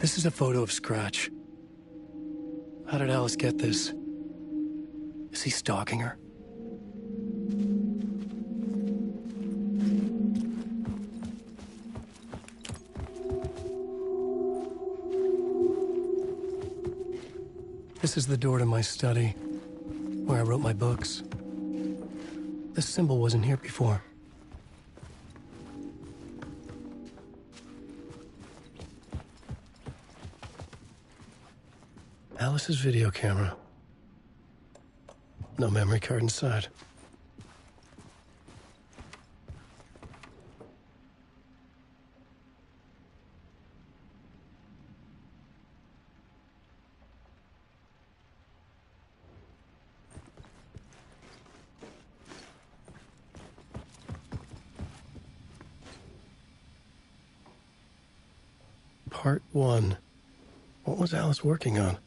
This is a photo of Scratch. How did Alice get this? Is he stalking her? This is the door to my study, where I wrote my books. This symbol wasn't here before. Alice's video camera. No memory card inside. Part 1. What was Alice working on?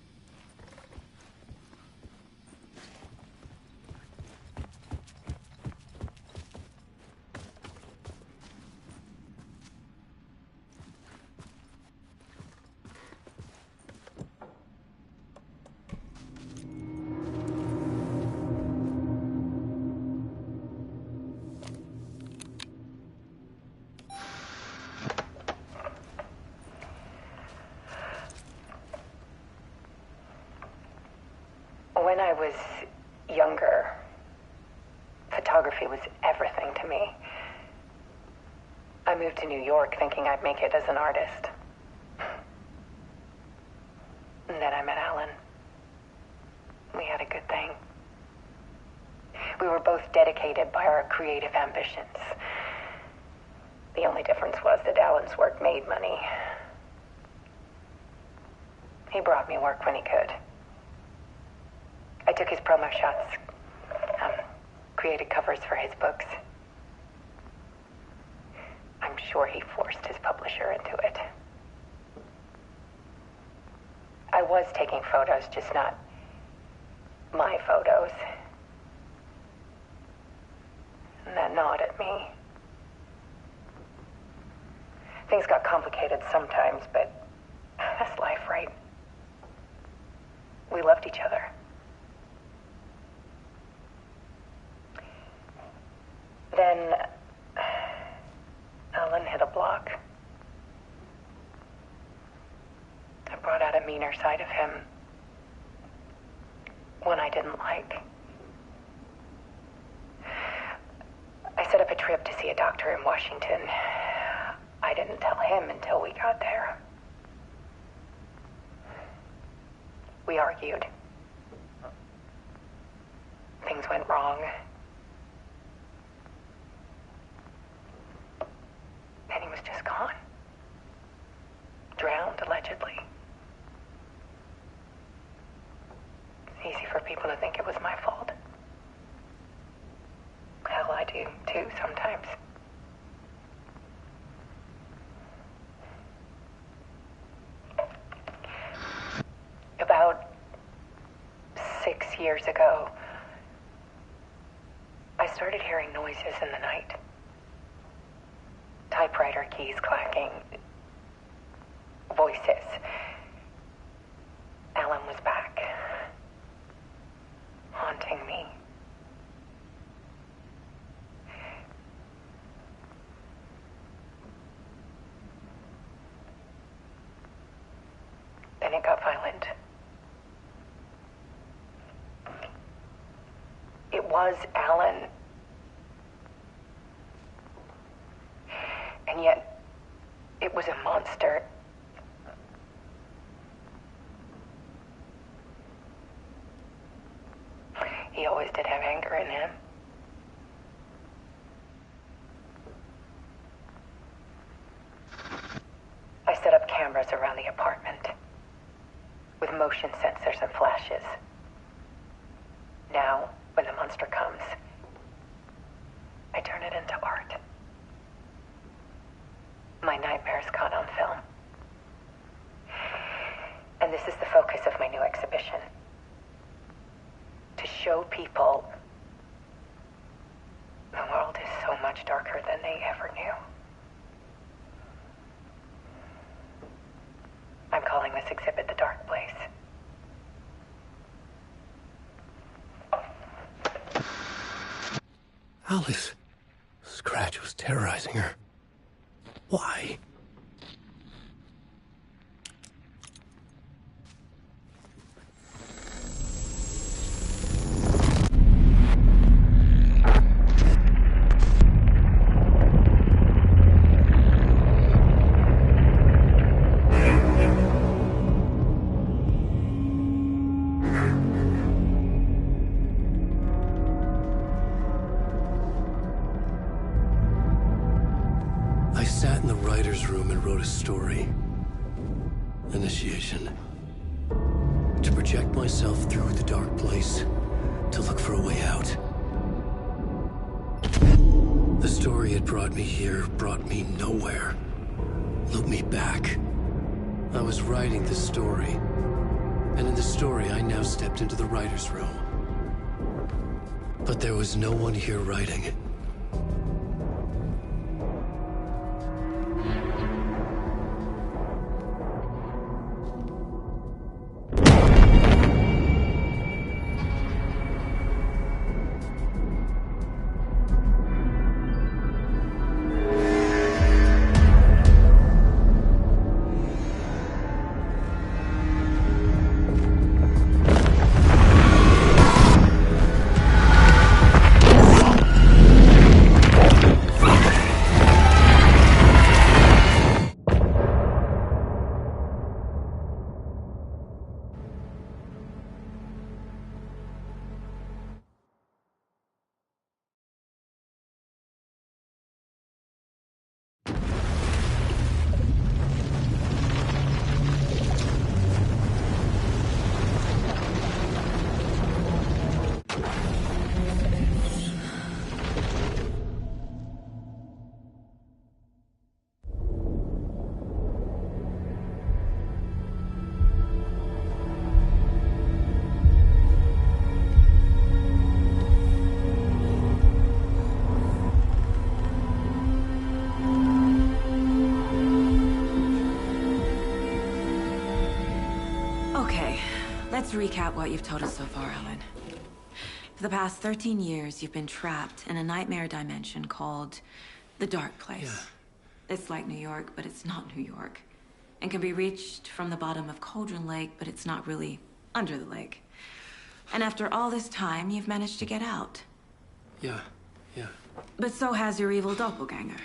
When I was younger, photography was everything to me. I moved to New York thinking I'd make it as an artist. And then I met Alan. We had a good thing. We were both dedicated by our creative ambitions. The only difference was that Alan's work made money. He brought me work when he could. I took his promo shots, created covers for his books. I'm sure he forced his publisher into it. I was taking photos, just not my photos. And that gnawed at me. Things got complicated sometimes, but that's life, right? We loved each other. Then Alan hit a block. I brought out a meaner side of him. One I didn't like. I set up a trip to see a doctor in Washington. I didn't tell him until we got there. We argued. Things went wrong. And he was just gone. Drowned, allegedly. It's easy for people to think it was my fault. Hell, I do, too, sometimes. About 6 years ago, I started hearing noises in the night. Typewriter keys clacking. Voices. Alan was back. Haunting me. Then it got violent. It was Alan. And yet, it was a monster. He always did have anger in him. I set up cameras around the apartment with motion sensors and flashes. Now, when the monster comes, I turn it into art. My nightmares caught on film. And this is the focus of my new exhibition. To show people the world is so much darker than they ever knew. I'm calling exhibit the Dark Place. Alice. Scratch was terrorizing her. Why? I sat in the writer's room and wrote a story. Initiation. To project myself through the dark place, to look for a way out. The story had brought me here, brought me nowhere. Looped me back. I was writing the story. And in the story, I now stepped into the writer's room. But there was no one here writing it. Let's recap what you've told us so far, Alan. For the past 13 years, you've been trapped in a nightmare dimension called the Dark Place. Yeah. It's like New York, but it's not New York. And can be reached from the bottom of Cauldron Lake, but it's not really under the lake. And after all this time, you've managed to get out. Yeah. But so has your evil doppelganger.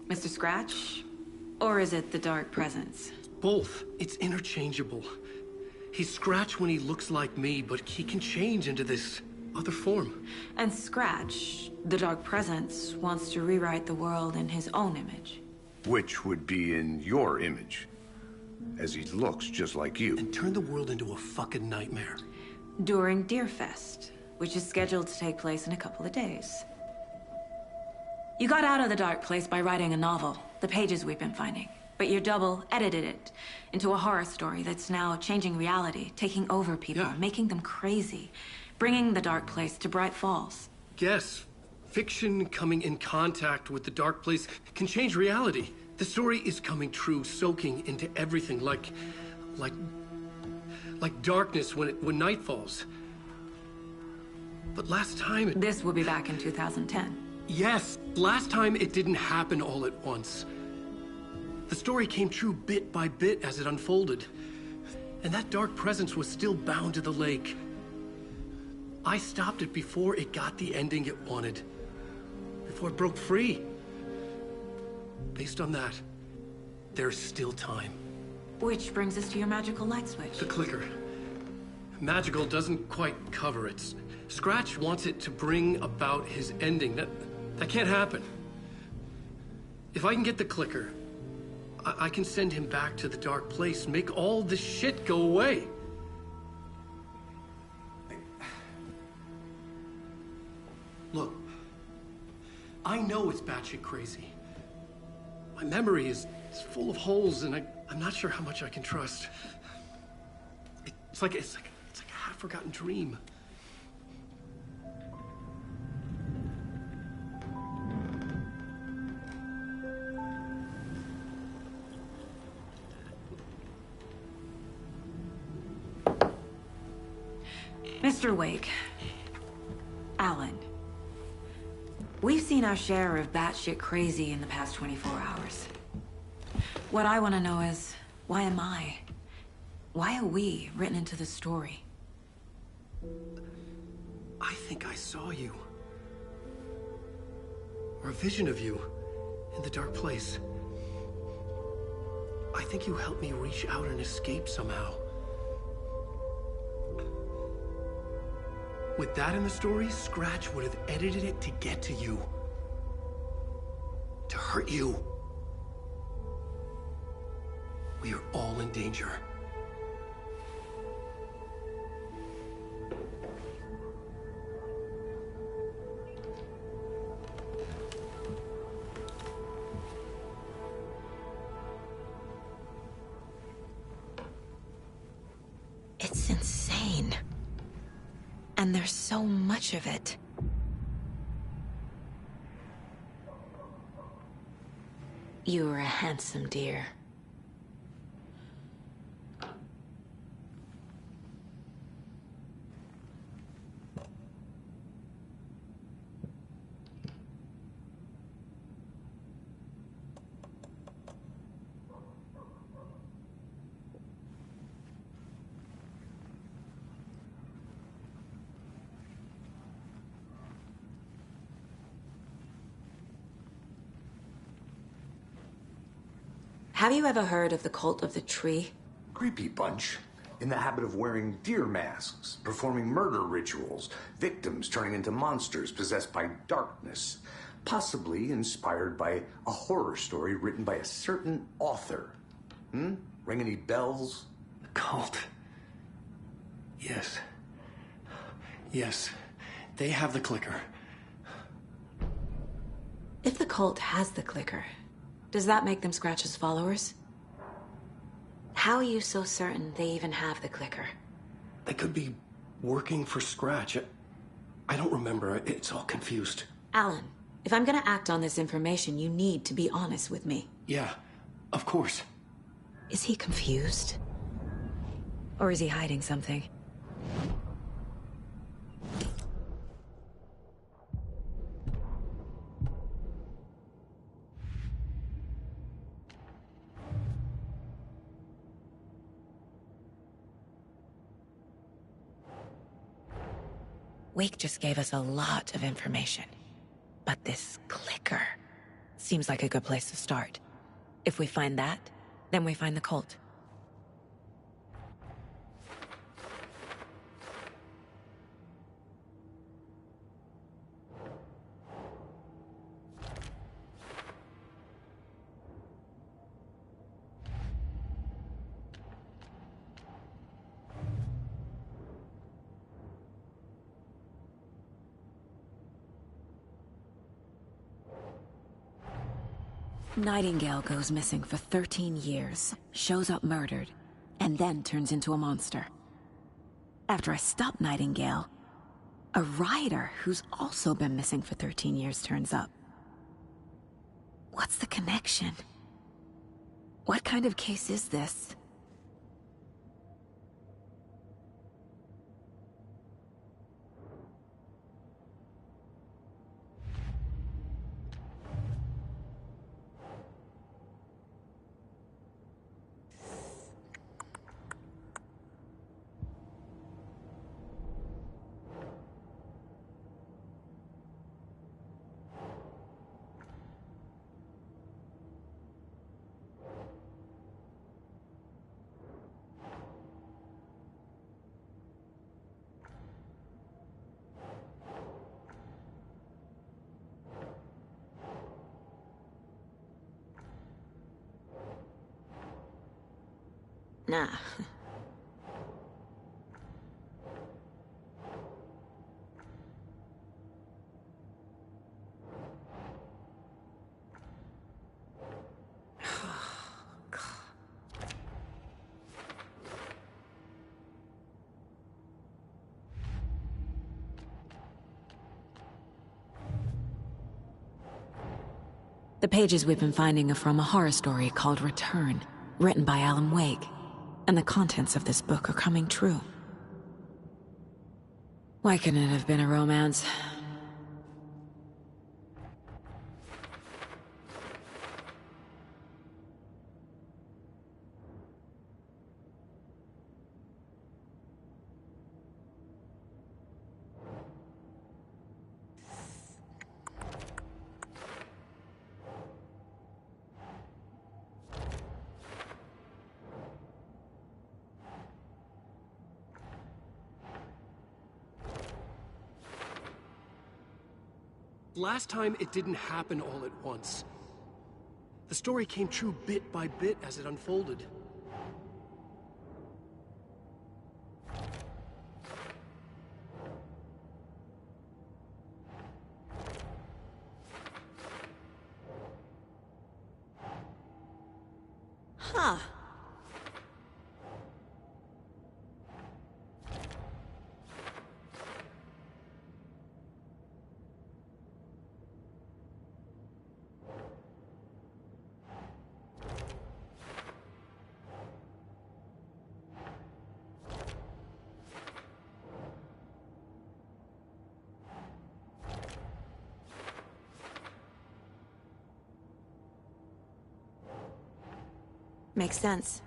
Mr. Scratch? Or is it the Dark Presence? Both. It's interchangeable. He's Scratch when he looks like me, but he can change into this other form. And Scratch, the Dark Presence, wants to rewrite the world in his own image. Which would be in your image, as he looks just like you. And turn the world into a fucking nightmare. During Deerfest, which is scheduled to take place in a couple of days. You got out of the Dark Place by writing a novel, the pages we've been finding. But your double edited it into a horror story that's now changing reality, taking over people, making them crazy, bringing the Dark Place to Bright Falls. Yes, fiction coming in contact with the Dark Place can change reality. The story is coming true, soaking into everything, like darkness when night falls. But last time This will be back in 2010. Yes, last time it didn't happen all at once. The story came true bit by bit as it unfolded. And that dark presence was still bound to the lake. I stopped it before it got the ending it wanted. Before it broke free. Based on that, there's still time. Which brings us to your magical light switch. The clicker. Magical doesn't quite cover it. Scratch wants it to bring about his ending. That can't happen. If I can get the clicker, I can send him back to the Dark Place, make all this shit go away. Look, I know it's batshit crazy. My memory is full of holes, and I'm not sure how much I can trust. It's like a half-forgotten dream. Mr. Wake. Alan. We've seen our share of batshit crazy in the past 24 hours. What I want to know is, why am I? Why are we written into the story? I think I saw you. Or a vision of you in the dark place. I think you helped me reach out and escape somehow. With that in the story, Scratch would have edited it to get to you. To hurt you. We are all in danger. It's insane. And there's so much of it. You were a handsome deer. Have you ever heard of the Cult of the Tree? Creepy bunch. In the habit of wearing deer masks, performing murder rituals, victims turning into monsters possessed by darkness. Possibly inspired by a horror story written by a certain author. Ring any bells? The cult. Yes. Yes. They have the clicker. If the cult has the clicker, does that make them Scratch's followers? How are you so certain they even have the clicker? They could be working for Scratch. I don't remember. It's all confused. Alan, if I'm gonna act on this information, you need to be honest with me. Yeah, of course. Is he confused? Or is he hiding something? Wake just gave us a lot of information. But this clicker seems like a good place to start. If we find that, then we find the cult. Nightingale goes missing for 13 years, shows up murdered, and then turns into a monster. After I stop Nightingale, a rider who's also been missing for 13 years turns up. What's the connection? What kind of case is this? Nah. The pages we've been finding are from a horror story called Return, written by Alan Wake. And the contents of this book are coming true. Why couldn't it have been a romance? Last time, it didn't happen all at once. The story came true bit by bit as it unfolded. Huh. Makes sense.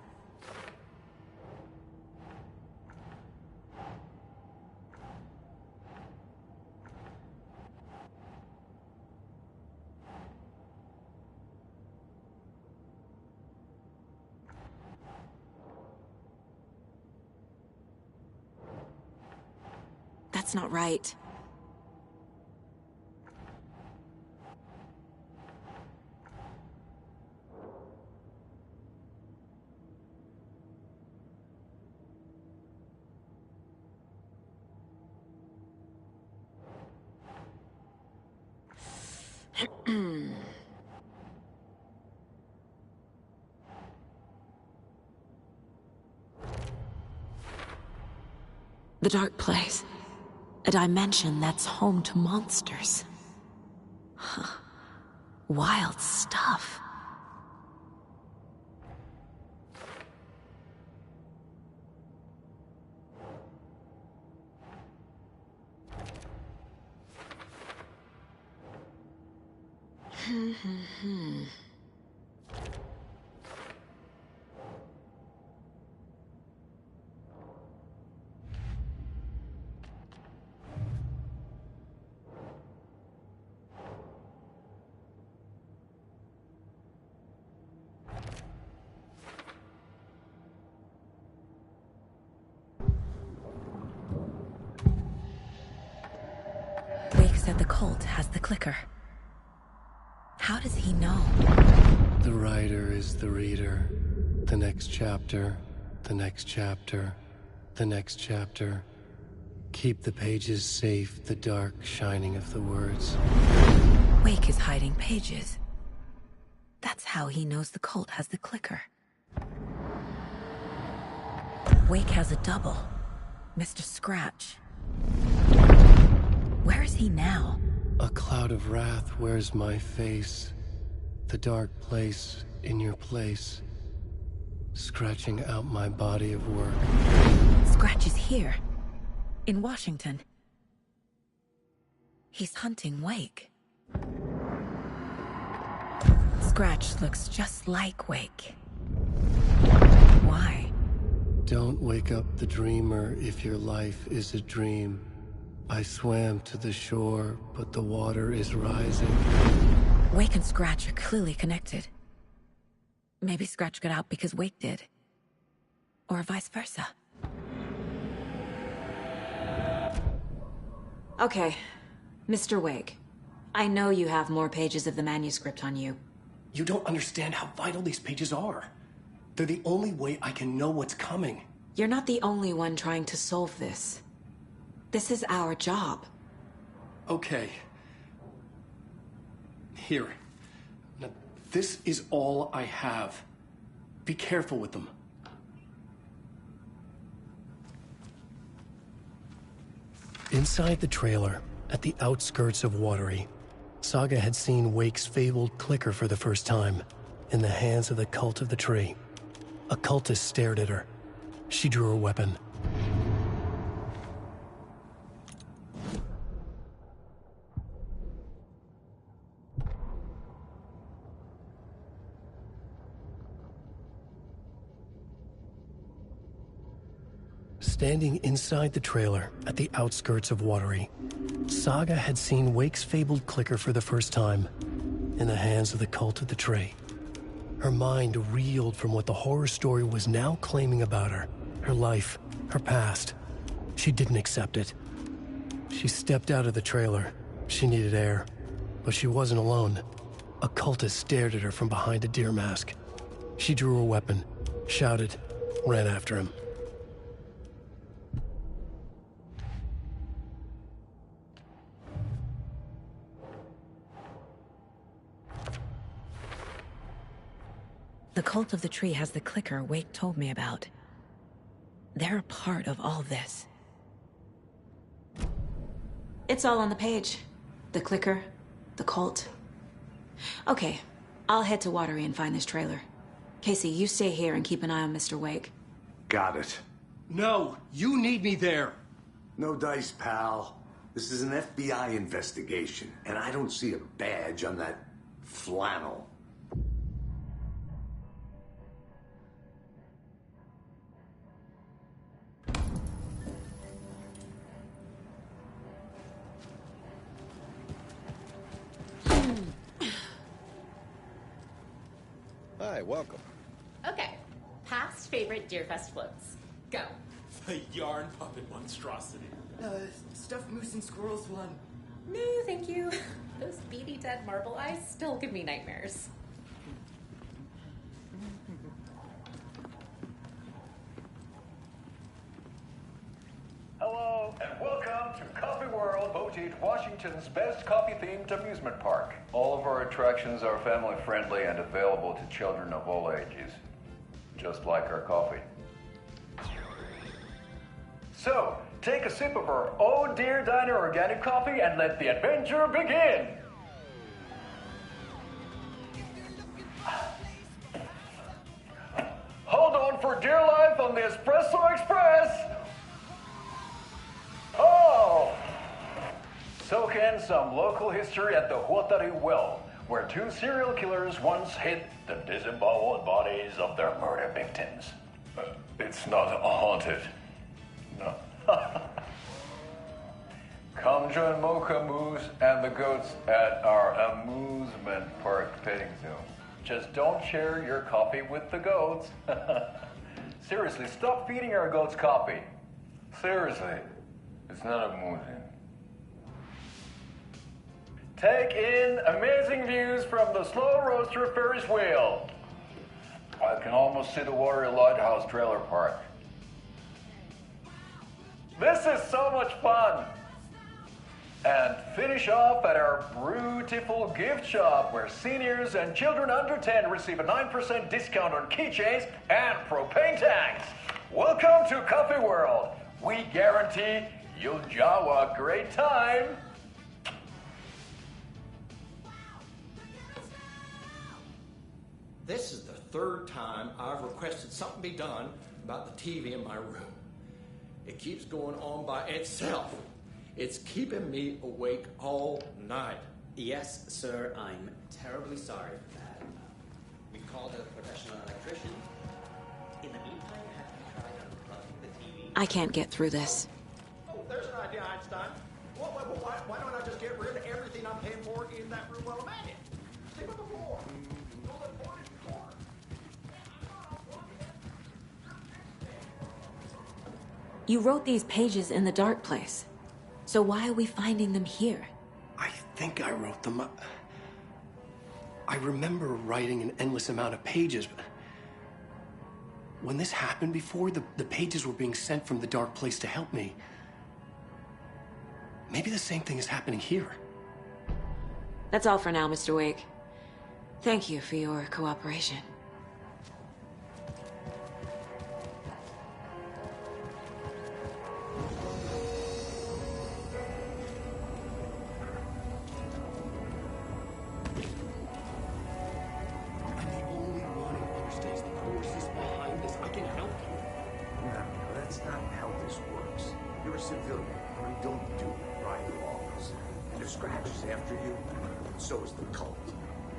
That's not right. The Dark Place. A dimension that's home to monsters. Huh. Wild stuff. Wake said the cult has the clicker. How does he know? The writer is the reader. The next chapter, the next chapter, the next chapter. Keep the pages safe, the dark shining of the words. Wake is hiding pages. That's how he knows the cult has the clicker. Wake has a double. Mr. Scratch. Where is he now? A cloud of wrath wears my face. The dark place in your place. Scratching out my body of work. Scratch is here. In Washington. He's hunting Wake. Scratch looks just like Wake. Why? Don't wake up the dreamer if your life is a dream. I swam to the shore, but the water is rising. Wake and Scratch are clearly connected. Maybe Scratch got out because Wake did. Or vice versa. Okay, Mr. Wake. I know you have more pages of the manuscript on you. You don't understand how vital these pages are. They're the only way I can know what's coming. You're not the only one trying to solve this. This is our job. Okay. Here. Now, this is all I have. Be careful with them. Inside the trailer, at the outskirts of Watery, Saga had seen Wake's fabled clicker for the first time, in the hands of the Cult of the Tree. A cultist stared at her. She drew her weapon. Standing inside the trailer at the outskirts of Watery, Saga had seen Wake's fabled clicker for the first time, in the hands of the Cult of the Tree. Her mind reeled from what the horror story was now claiming about her, her life, her past. She didn't accept it. She stepped out of the trailer. She needed air, but she wasn't alone. A cultist stared at her from behind a deer mask. She drew her weapon, shouted, ran after him. The Cult of the Tree has the clicker Wake told me about. They're a part of all this. It's all on the page. The clicker, the cult. Okay, I'll head to Watery and find this trailer. Casey, you stay here and keep an eye on Mr. Wake. Got it. No, you need me there. No dice, pal. This is an FBI investigation, and I don't see a badge on that flannel. Hi, welcome. Okay, past favorite Deerfest floats. Go. The yarn puppet monstrosity. Stuffed moose and squirrels one. No, thank you. Those beady dead marble eyes still give me nightmares. Hello, and welcome to Coffee World, voted Washington's best coffee-themed amusement park. All of our attractions are family-friendly and available to children of all ages, just like our coffee. So, take a sip of our Oh Dear Diner organic coffee and let the adventure begin! Hold on for dear life on the Espresso Express! Oh! Soak in some local history at the Huatari Well, where two serial killers once hid the disemboweled bodies of their murder victims. It's not haunted. No. Come join Mocha Moose and the goats at our amusement park petting zoo. Just don't share your coffee with the goats. Seriously, stop feeding our goats coffee. Seriously. It's not amusing. Take in amazing views from the Slow Roaster Ferris wheel. I can almost see the Watery Lighthouse trailer park. This is so much fun. And finish off at our beautiful gift shop where seniors and children under 10 receive a 9% discount on keychains and propane tanks. Welcome to Coffee World. We guarantee you'll jaw a great time. This is the third time I've requested something be done about the TV in my room. It keeps going on by itself. It's keeping me awake all night. Yes, sir, I'm terribly sorry for that. We've called a professional electrician. In the meantime, have you tried unplugging the TV? I can't get through this. Oh, there's an idea, Einstein. Why don't I just get rid of everything I'm paying for in that room while I'm at it? Think of the floor. Roll it forward and forward. You wrote these pages in the dark place. So why are we finding them here? I think I wrote them. I remember writing an endless amount of pages, but when this happened before, the pages were being sent from the dark place to help me. Maybe the same thing is happening here. That's all for now, Mr. Wake. Thank you for your cooperation. So is the cult.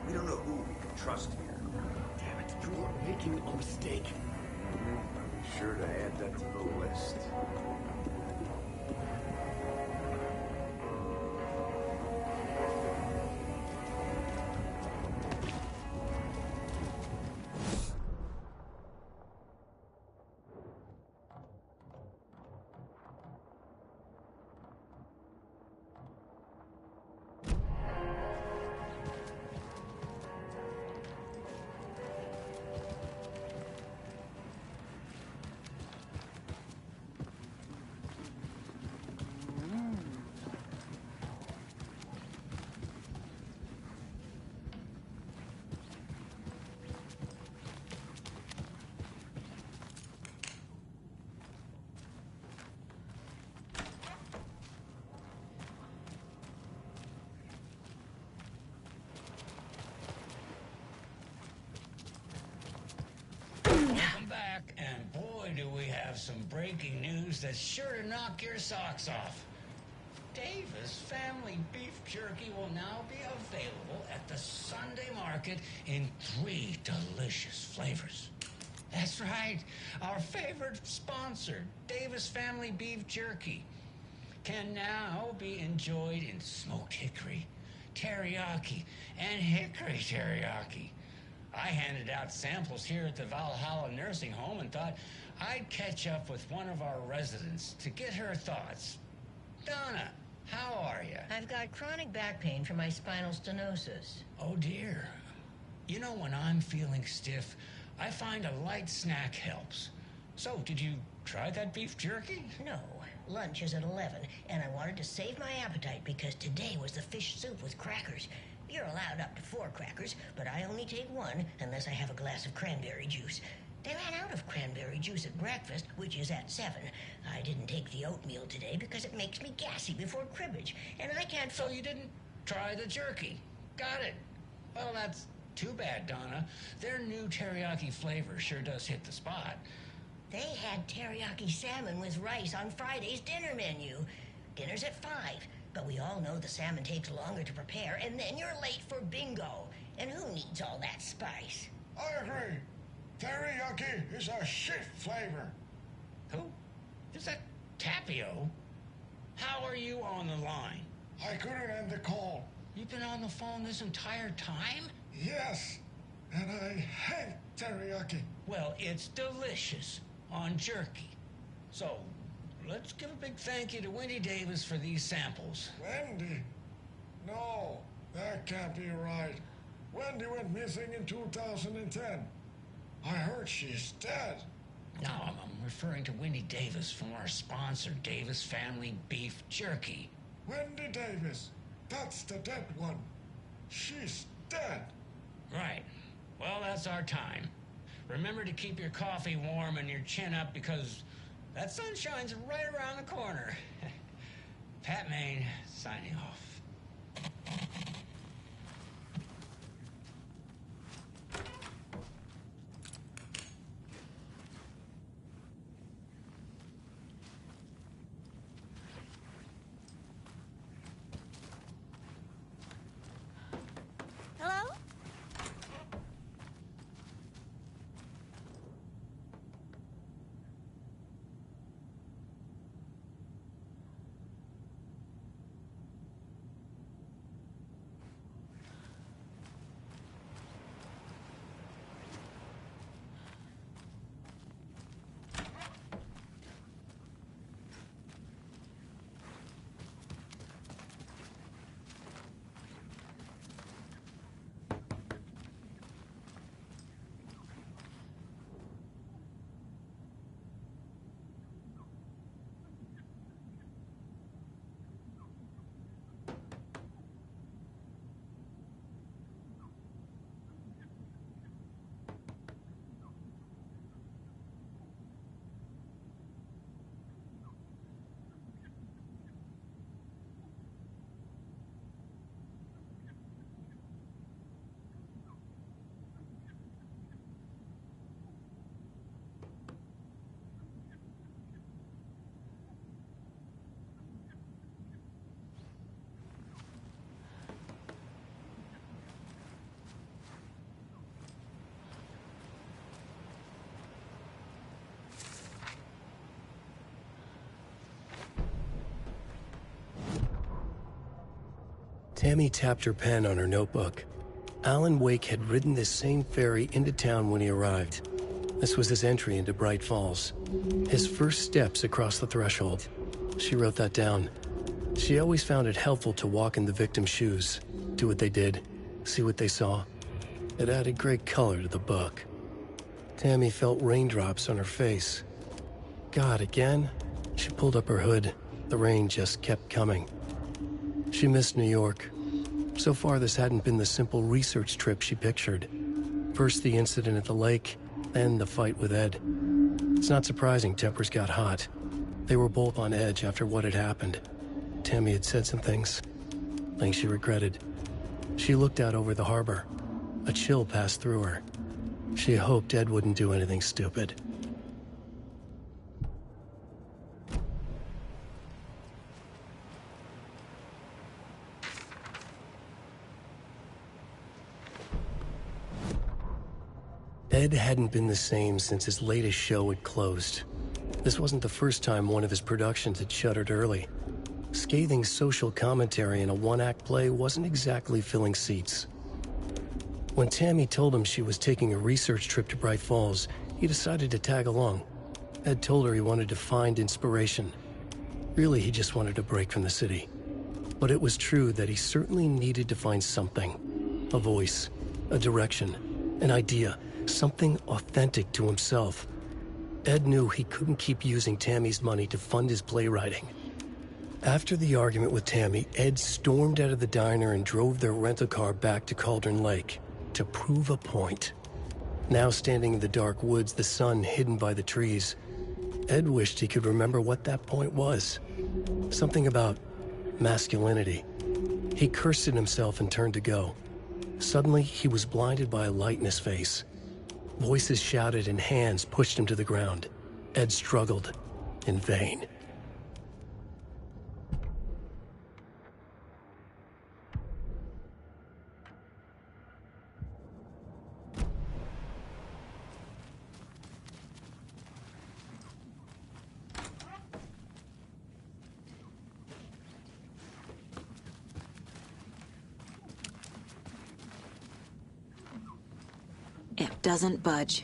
We don't know who we can trust here. Damn it, you are making a mistake. Sure to add that to the list. Welcome back, and boy, do we have some breaking news that's sure to knock your socks off. Davis Family Beef Jerky will now be available at the Sunday market in 3 delicious flavors. That's right, our favorite sponsor, Davis Family Beef Jerky, can now be enjoyed in smoked hickory, teriyaki, and hickory teriyaki. I handed out samples here at the Valhalla Nursing Home and thought I'd catch up with one of our residents to get her thoughts. Donna, how are you? I've got chronic back pain from my spinal stenosis. Oh, dear. You know, when I'm feeling stiff, I find a light snack helps. So, did you try that beef jerky? No. Lunch is at 11, and I wanted to save my appetite because today was the fish soup with crackers. You're allowed up to 4 crackers, but I only take 1 unless I have a glass of cranberry juice. They ran out of cranberry juice at breakfast, which is at 7. I didn't take the oatmeal today because it makes me gassy before cribbage, and I can't... So you didn't try the jerky. Got it. Well, that's too bad, Donna. Their new teriyaki flavor sure does hit the spot. They had teriyaki salmon with rice on Friday's dinner menu. Dinner's at 5. But we all know the salmon takes longer to prepare, and then you're late for bingo. And who needs all that spice? I agree. Teriyaki is a shit flavor. Who? Is that Tapio? How are you on the line? I couldn't end the call. You've been on the phone this entire time? Yes, and I hate teriyaki. Well, it's delicious on jerky. So, let's give a big thank you to Wendy Davis for these samples. Wendy? No, that can't be right. Wendy went missing in 2010. I heard she's dead. No, I'm referring to Wendy Davis from our sponsor, Davis Family Beef Jerky. Wendy Davis. That's the dead one. She's dead. Right. Well, that's our time. Remember to keep your coffee warm and your chin up because that sunshine's right around the corner. Pat Maine, signing off. Hello? Tammy tapped her pen on her notebook. Alan Wake had ridden this same ferry into town when he arrived. This was his entry into Bright Falls. His first steps across the threshold. She wrote that down. She always found it helpful to walk in the victim's shoes, do what they did, see what they saw. It added great color to the book. Tammy felt raindrops on her face. God, again? She pulled up her hood. The rain just kept coming. She missed New York. So far, this hadn't been the simple research trip she pictured. First the incident at the lake, then the fight with Ed. It's not surprising tempers got hot. They were both on edge after what had happened. Tammy had said some things she regretted. She looked out over the harbor. A chill passed through her. She hoped Ed wouldn't do anything stupid. Ed hadn't been the same since his latest show had closed. This wasn't the first time one of his productions had shuttered early. Scathing social commentary in a one-act play wasn't exactly filling seats. When Tammy told him she was taking a research trip to Bright Falls, he decided to tag along. Ed told her he wanted to find inspiration. Really, he just wanted a break from the city. But it was true that he certainly needed to find something. A voice, a direction, an idea, something authentic to himself. Ed knew he couldn't keep using Tammy's money to fund his playwriting. After the argument with Tammy, Ed stormed out of the diner and drove their rental car back to Cauldron Lake to prove a point. Now standing in the dark woods, the sun hidden by the trees, Ed wished he could remember what that point was. Something about masculinity. He cursed at himself and turned to go. Suddenly, he was blinded by a light in his face. Voices shouted and hands pushed him to the ground. Ed struggled, in vain. It doesn't budge.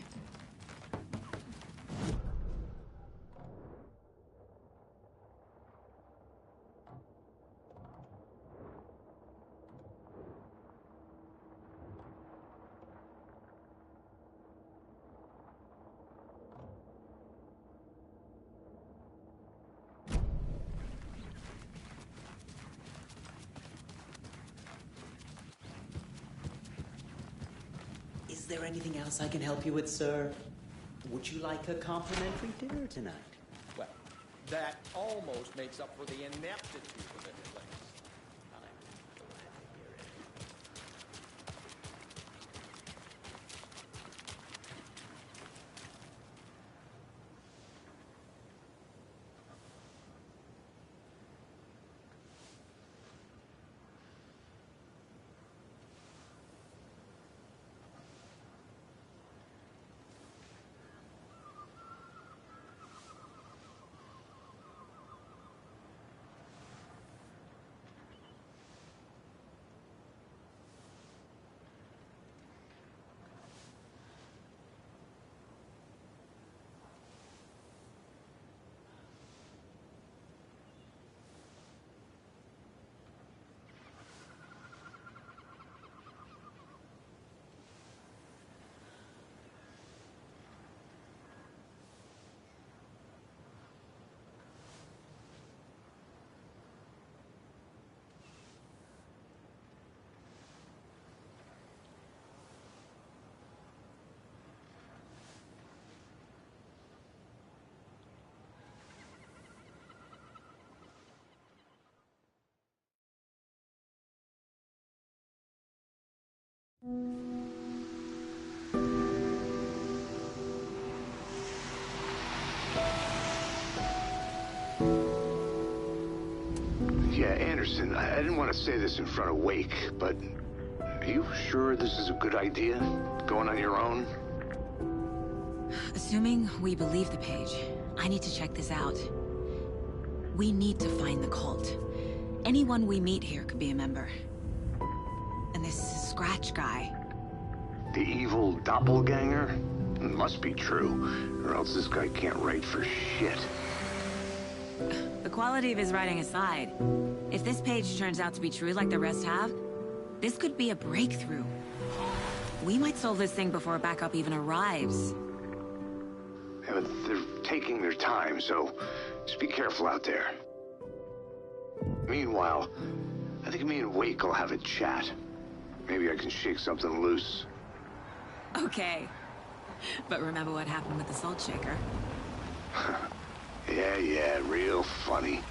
Is there anything else I can help you with, sir? Would you like a complimentary dinner tonight? Well, that almost makes up for the ineptitude of it, at least. Yeah, Anderson, I didn't want to say this in front of Wake, but are you sure this is a good idea? Going on your own? Assuming we believe the page, I need to check this out. We need to find the cult. Anyone we meet here could be a member. this Scratch guy. The evil doppelganger? Must be true, or else this guy can't write for shit. The quality of his writing aside, if this page turns out to be true like the rest have, this could be a breakthrough. We might solve this thing before backup even arrives. Yeah, but they're taking their time, so just be careful out there. Meanwhile, I think me and Wake will have a chat. Maybe I can shake something loose. Okay. But remember what happened with the salt shaker? Yeah, real funny.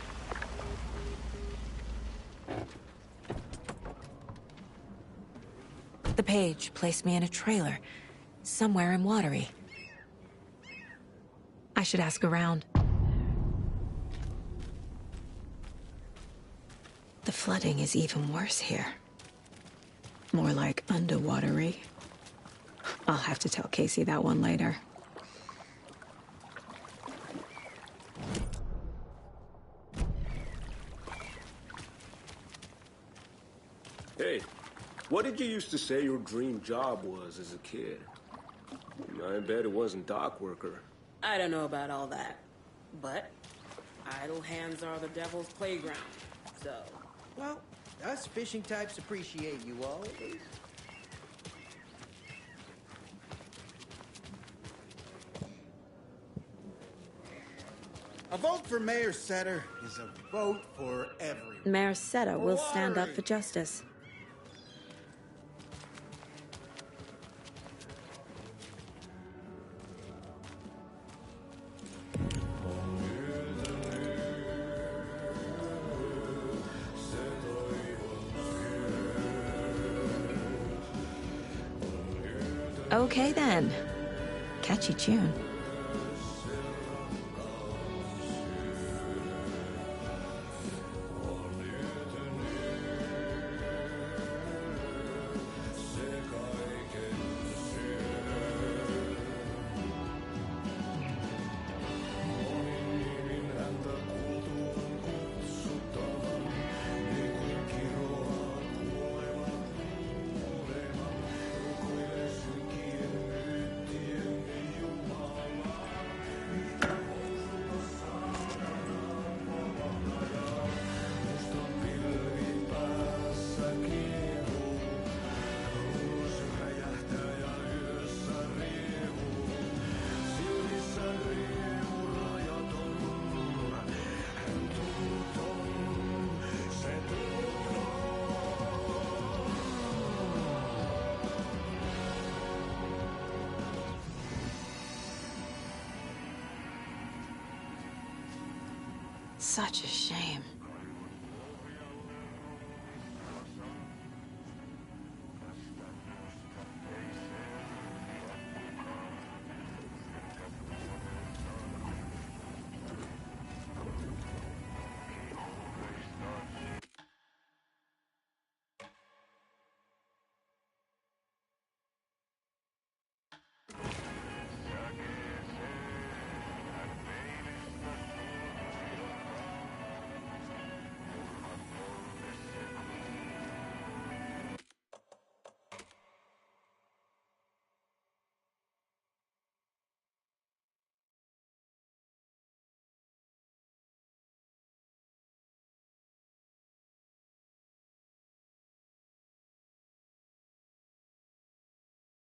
The page placed me in a trailer, somewhere in Watery. I should ask around. The flooding is even worse here. More like underwatery. I'll have to tell Casey that one later. Hey, what did you used to say your dream job was as a kid? I bet it wasn't dock worker. I don't know about all that, but idle hands are the devil's playground, so... Well, us fishing types appreciate you all, at least. A vote for Mayor Setter is a vote for everyone. Mayor Setter will stand up for justice. Okay then. Catchy tune. Such a shame.